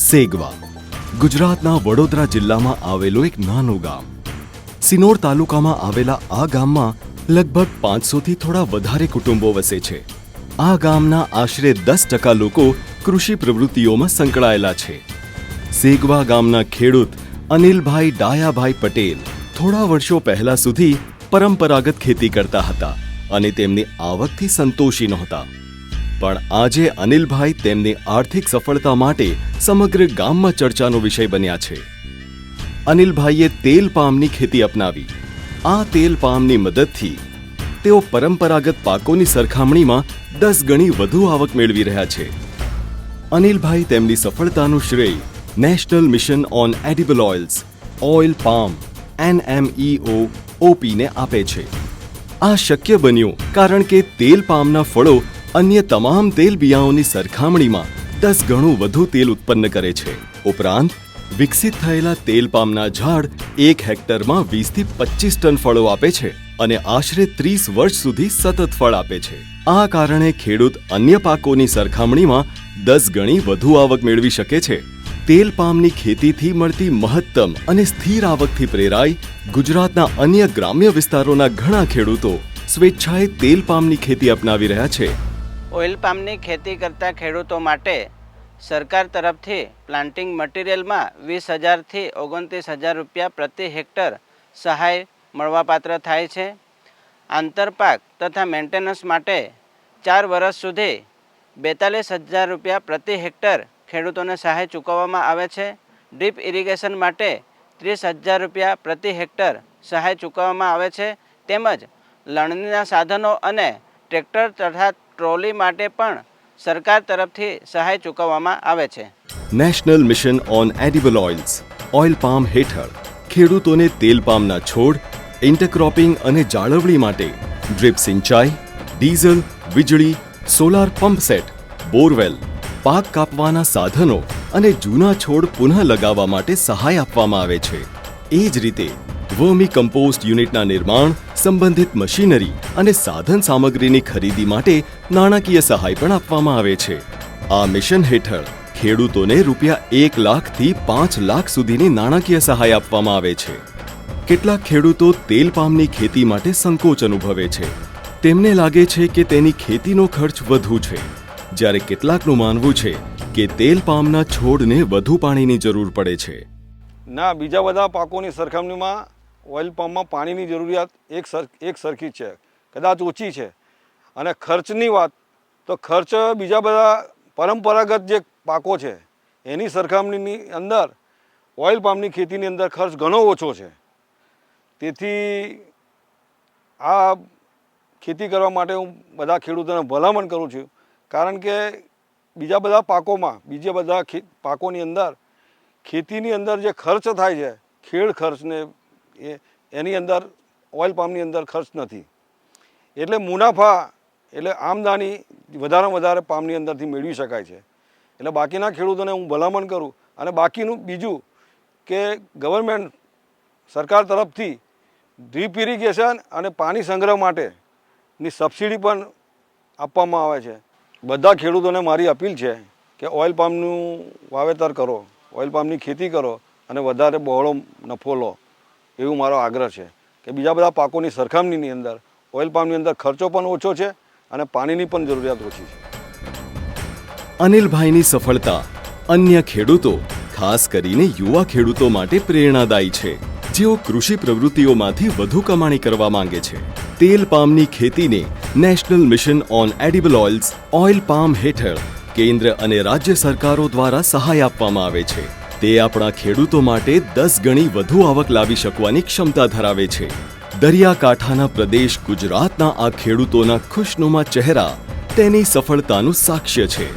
સેગવા ગુજરાતના વડોદરા જિલ્લામાં આવેલું એક નાનું ગામ. સિનોર તાલુકામાં આવેલા આ ગામમાં લગભગ 500થી થોડા વધારે કુટુંબો વસે છે. આ ગામના આશરે 10% લોકો કૃષિ પ્રવૃત્તિઓમાં સંકળાયેલા છે. સેગવા ગામના ખેડૂત અનિલભાઈ ડાયાભાઈ પટેલ થોડા વર્ષો પહેલા સુધી પરંપરાગત ખેતી કરતા હતા અને તેમની આવકથી સંતોષી નહોતા. પણ આજે અનિલભાઈ તેમની આર્થિક સફળતા માટે સમગ્ર ગામમાં ચર્ચાનો વિષય બન્યા છે. અનિલભાઈએ તેલ પામની ખેતી અપનાવી. આ તેલ પામની મદદથી તેઓ પરંપરાગત પાકોની સરખામણીમાં 10 ગણી વધુ આવક મેળવી રહ્યા છે. અનિલભાઈ તેમની સફળતાનું શ્રેય national mission on edible oils oil palm NMEO-OP ને આપે છે. આ શક્ય બન્યું કારણ કે તેલ પામના ફળો અન્ય તમામ તેલ બિયાઓની સરખામણીમાં 10 ગણું વધુ તેલ ઉત્પન્ન કરે છે. ઉપરાંત વિકસિત થયેલા તેલ પામના ઝાડ 1 હેક્ટરમાં 20 થી 25 ટન ફળો આપે છે અને આશરે 30 વર્ષ સુધી સતત ફળ આપે છે. આ કારણે ખેડૂત અન્ય પાકોની સરખામણીમાં 10 ગણી વધુ આવક મેળવી શકે છે. તેલ પામની ખેતીથી મળતી મહત્તમ અને સ્થિર આવકથી પ્રેરાઈ ગુજરાતના અન્ય ગ્રામ્ય વિસ્તારોના ઘણા ખેડૂતો સ્વેચ્છાએ તેલ પામની ખેતી અપનાવી રહ્યા છે. ઓઇલ પામની ખેતી કરતા ખેડૂતો માટે સરકાર તરફથી પ્લાન્ટિંગ મટીરિયલમાં 20,000થી 29,000 રૂપિયા પ્રતિ હેક્ટર સહાય મળવાપાત્ર થાય છે. આંતરપાક તથા મેન્ટેનન્સ માટે 4 વર્ષ સુધી 42,000 રૂપિયા પ્રતિ હેક્ટર ખેડૂતોને સહાય ચૂકવવામાં આવે છે. ડ્રીપ ઇરિગેશન માટે 30,000 રૂપિયા પ્રતિ હેક્ટર સહાય ચૂકવવામાં આવે છે. તેમજ લણણીના સાધનો અને ટ્રેક્ટર તથા ટ્રોલી માટે પણ સરકાર તરફથી સહાય ચૂકવવામાં આવે છે. National mission on edible oils oil palm હેઠળ ખેડૂતોને તેલ પામના છોડ, ઇન્ટરક્રોપિંગ અને જાળવણી માટે ડ્રીપ સિંચાઈ, ડીઝલ, વીજળી, સોલાર પંપ સેટ, બોરવેલ, પાક કાપવાના સાધનો અને જૂના છોડ પુનઃ લગાવવા માટે સહાય આપવામાં આવે છે. એ જ રીતે વર્મી કમ્પોસ્ટ યુનિટના નિર્માણ, સંબંધિત મશીનરી અને સાધન સામગ્રીની ખરીદી માટે નાણાકીય સહાય પણ આપવામાં આવે છે. આ મિશન હેઠળ ખેડૂતોને રૂપિયા 1 લાખથી 5 લાખ સુધીની નાણાકીય સહાય આપવામાં આવે છે. કેટલાક ખેડૂતો તેલ પામની ખેતી માટે સંકોચ અનુભવે છે. તેમને લાગે છે કે તેની ખેતીનો ખર્ચ વધુ છે, જ્યારે કેટલાકનું માનવું છે કે તેલ પામના છોડને વધુ પાણીની જરૂર પડે છે. ના, બીજા બધા પાકોની સરખામણીમાં ઓઇલ પામમાં પાણીની જરૂરિયાત એક સરખી છે, કદાચ ઓછી છે. અને ખર્ચની વાત તો ખર્ચ બીજા બધા પરંપરાગત જે પાકો છે એની સરખામણીની અંદર ઓઇલ પામની ખેતીની અંદર ખર્ચ ઘણો ઓછો છે. તેથી આ ખેતી કરવા માટે હું બધા ખેડૂતોને ભલામણ કરું છું. કારણ કે બીજા બધા પાકોની અંદર ખેતીની અંદર જે ખર્ચ થાય છે, ખેડ ખર્ચને એની અંદર ઓઇલ પામની અંદર ખર્ચ નથી. એટલે મુનાફા એટલે આમદાની વધારેમાં વધારે પામની અંદરથી મેળવી શકાય છે. એટલે બાકીના ખેડૂતોને હું ભલામણ કરું. અને બાકીનું બીજું કે ગવર્મેન્ટ સરકાર તરફથી ડ્રીપ ઇરિગેશન અને પાણી સંગ્રહ માટેની સબસિડી પણ આપવામાં આવે છે. બધા ખેડૂતોને મારી અપીલ છે કે ઓઇલ પામનું વાવેતર કરો, ઓઇલ પામની ખેતી કરો અને વધારે બહોળો નફો લો, એવું મારો આગ્રહ છે. કે બીજા બધા પાકોની સરખામણીની અંદર ઓઇલ પામની અંદર ખર્ચો પણ ઓછો છે અને પાણીની પણ જરૂરિયાત ઓછી છે. અનિલભાઈની સફળતા અન્ય ખેડૂતો, ખાસ કરીને યુવા ખેડૂતો માટે પ્રેરણાદાયી છે, જેઓ કૃષિ પ્રવૃત્તિઓમાંથી વધુ કમાણી કરવા માંગે છે. તેલ પામની ખેતીને national mission on edible oils oil palm હેઠળ કેન્દ્ર અને રાજ્ય સરકારો દ્વારા સહાય આપવામાં આવે છે. તે આપણા ખેડૂતો માટે 10 ગણી વધુ આવક લાવી શકવાની ક્ષમતા ધરાવે છે. દરિયાકાંઠાના પ્રદેશ ગુજરાતના આ ખેડૂતોના ખુશનુમા ચહેરા તેની સફળતાનું સાક્ષ્ય છે.